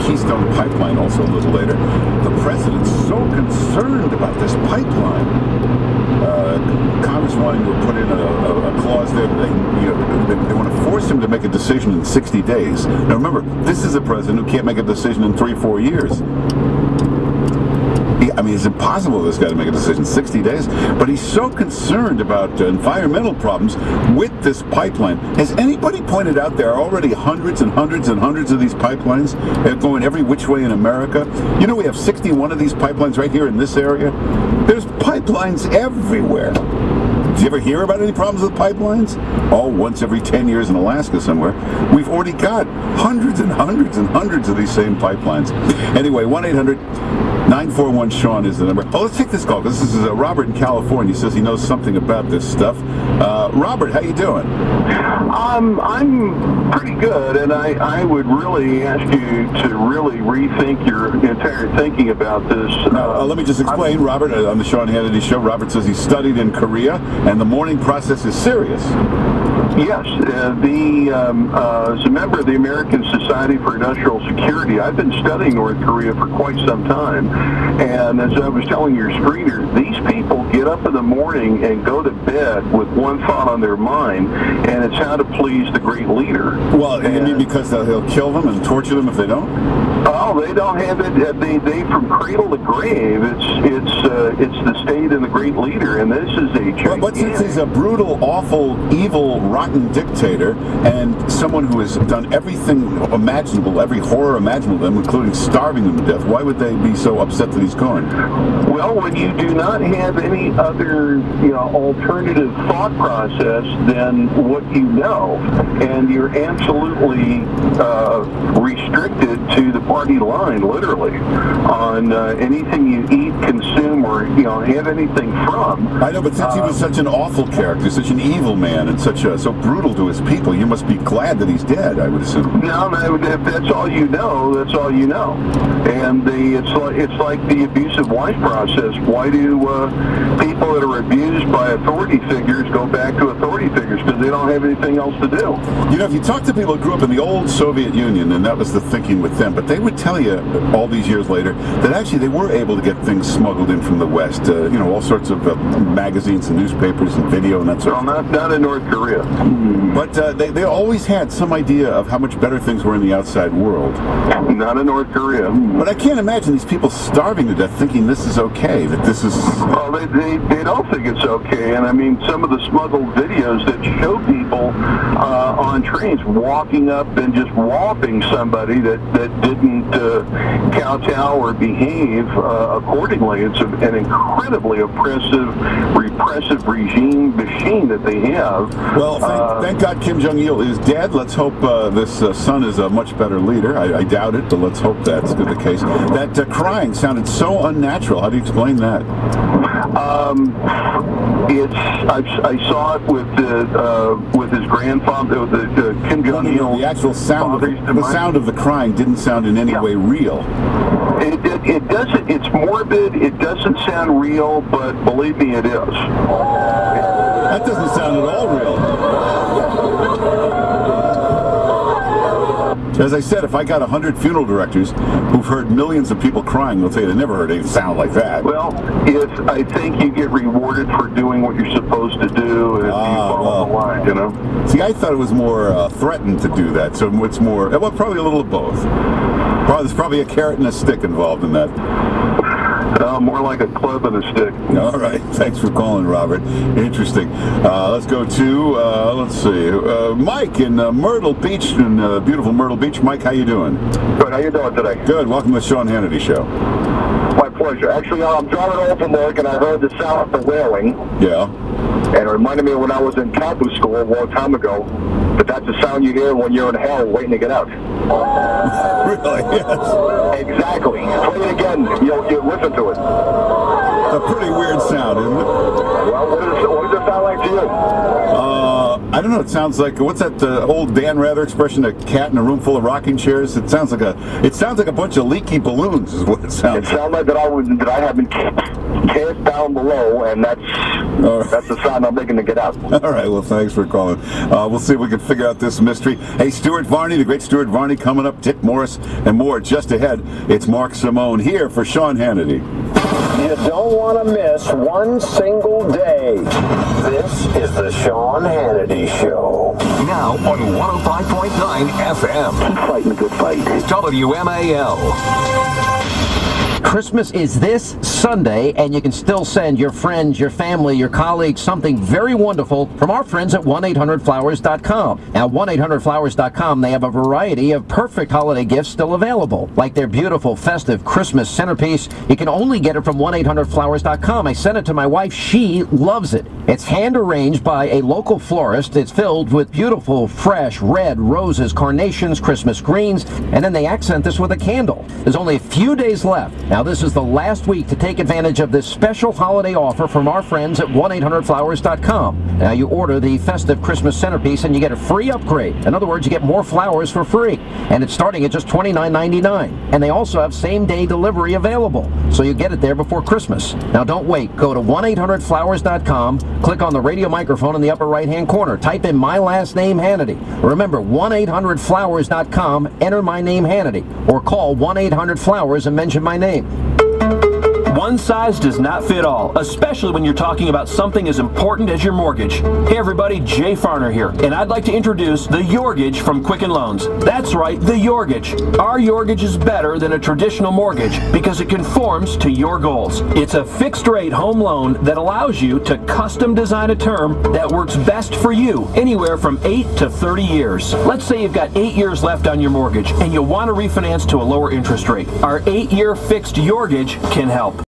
Keystone Pipeline also a little later. The president's so concerned about this pipeline. Congress wanting to put in a clause there that they want to force him to make a decision in 60 days. Now remember, this is a president who can't make a decision in 3-4 years. I mean, it's impossible for this guy to make a decision in 60 days, but he's so concerned about environmental problems with this pipeline. Has anybody pointed out there are already hundreds and hundreds and hundreds of these pipelines going every which way in America? You know, we have 61 of these pipelines right here in this area. There's pipelines everywhere. Did you ever hear about any problems with pipelines? Oh, once every 10 years in Alaska somewhere. We've already got hundreds and hundreds and hundreds of these same pipelines. Anyway, 1-800-941-SEAN is the number. Oh, let's take this call, because this is Robert in California. He says he knows something about this stuff. Robert, how you doing? I'm pretty good, and I would really ask you to really rethink your entire thinking about this. Now, let me just explain, Robert, on the Sean Hannity Show, Robert says he studied in Korea, and the mourning process is serious. Yes, as a member of the American Society for Industrial Security, I've been studying North Korea for quite some time, and as I was telling your screener, these people get up in the morning and go to bed with one thought on their mind, and it's how to please the great leader. Well, you mean because he'll kill them and torture them if they don't? Oh, they don't have it. They from cradle to grave. It's the state and the great leader, and this is a gigantic. But since he's a brutal, awful, evil, rotten dictator, and someone who has done everything imaginable, every horror imaginable, including starving them to death, why would they be so upset that he's gone? Well, when you do not have any other, alternative thought process than what you know, and you're absolutely restricted to the party line, literally, on anything you eat, consume, or have anything from. I know, but since he was such an awful character, such an evil man, and so brutal to his people, you must be glad that he's dead, I would assume. No, if that's all you know, that's all you know. And it's like the abusive wife process. Why do people that are abused by authority figures go back to authority figures? Because they don't have anything else to do. If you talk to people who grew up in the old Soviet Union, and that was the thinking with them, but they would tell you all these years later that actually they were able to get things smuggled in from the West, all sorts of magazines and newspapers and video and that sort of thing. Well, not in North Korea. But they always had some idea of how much better things were in the outside world. Not in North Korea. But I can't imagine these people starving to death thinking this is okay, that this is... Well, they don't think it's okay, and I mean, some of the smuggled videos that show people on trains walking up and just whopping somebody that didn't kowtow or behave accordingly. It's an incredibly oppressive, repressive machine that they have. Well, thank God Kim Jong-il is dead. Let's hope this son is a much better leader. I doubt it, but let's hope that's the case. That crying sounded so unnatural. How do you explain that? I saw it with his grandfather, the Kim Jong-il. The actual sound of the crying didn't sound in any way real. It doesn't. It's morbid. It doesn't sound real, but believe me, it is. That doesn't sound at all real. As I said, if I got 100 funeral directors who've heard millions of people crying, they'll say they never heard anything sound like that. Well, I think you get rewarded for doing what you're supposed to do, and you follow the line, See, I thought it was more threatened to do that, so it's more, well, probably a little of both. There's probably a carrot and a stick involved in that. More like a club and a stick. All right. Thanks for calling, Robert. Interesting. Let's go to, let's see, Mike in Myrtle Beach, in beautiful Myrtle Beach. Mike, how you doing? Good. How you doing today? Good. Welcome to the Sean Hannity Show. My pleasure. Actually, I'm driving home from work, and I heard the sound of the wailing. Yeah. And it reminded me of when I was in Catholic school a long time ago. But that's the sound you hear when you're in hell waiting to get out. Really? Yes. Exactly. Play it again. You'll listen to it. It's a pretty weird sound, isn't it? Well, what does it sound like to you? I don't know. It sounds like, what's that old Dan Rather expression? A cat in a room full of rocking chairs. It sounds like a bunch of leaky balloons. Is what it sounds. It sounds like that I have been cast down below, and that's the sound I'm making to get out. All right. Well, thanks for calling. We'll see if we can figure out this mystery. Hey, Stuart Varney, the great Stuart Varney, coming up. Dick Morris and more just ahead. It's Mark Simone here for Sean Hannity. You don't want to miss one single day. This is the Sean Hannity Show. Now on 105.9 FM. Keep fighting a good fight. WMAL. Christmas is this Sunday, and you can still send your friends, your family, your colleagues something very wonderful from our friends at 1-800-Flowers.com. Now, 1-800-Flowers.com, they have a variety of perfect holiday gifts still available, like their beautiful festive Christmas centerpiece. You can only get it from 1-800-Flowers.com. I sent it to my wife. She loves it. It's hand-arranged by a local florist. It's filled with beautiful, fresh red roses, carnations, Christmas greens, and then they accent this with a candle. There's only a few days left. Now, this is the last week to take advantage of this special holiday offer from our friends at 1-800-Flowers.com. Now, you order the festive Christmas centerpiece and you get a free upgrade. In other words, you get more flowers for free. And it's starting at just $29.99. And they also have same-day delivery available, so you get it there before Christmas. Now, don't wait. Go to 1-800-Flowers.com, click on the radio microphone in the upper right-hand corner. Type in my last name, Hannity. Remember, 1-800-Flowers.com, enter my name, Hannity, or call 1-800-Flowers and mention my name. One size does not fit all, especially when you're talking about something as important as your mortgage. Hey everybody, Jay Farner here, and I'd like to introduce the Yorgage from Quicken Loans. That's right, the Yorgage. Our Yorgage is better than a traditional mortgage because it conforms to your goals. It's a fixed-rate home loan that allows you to custom design a term that works best for you, anywhere from 8 to 30 years. Let's say you've got 8 years left on your mortgage and you want to refinance to a lower interest rate. Our 8-year fixed Yorgage can help.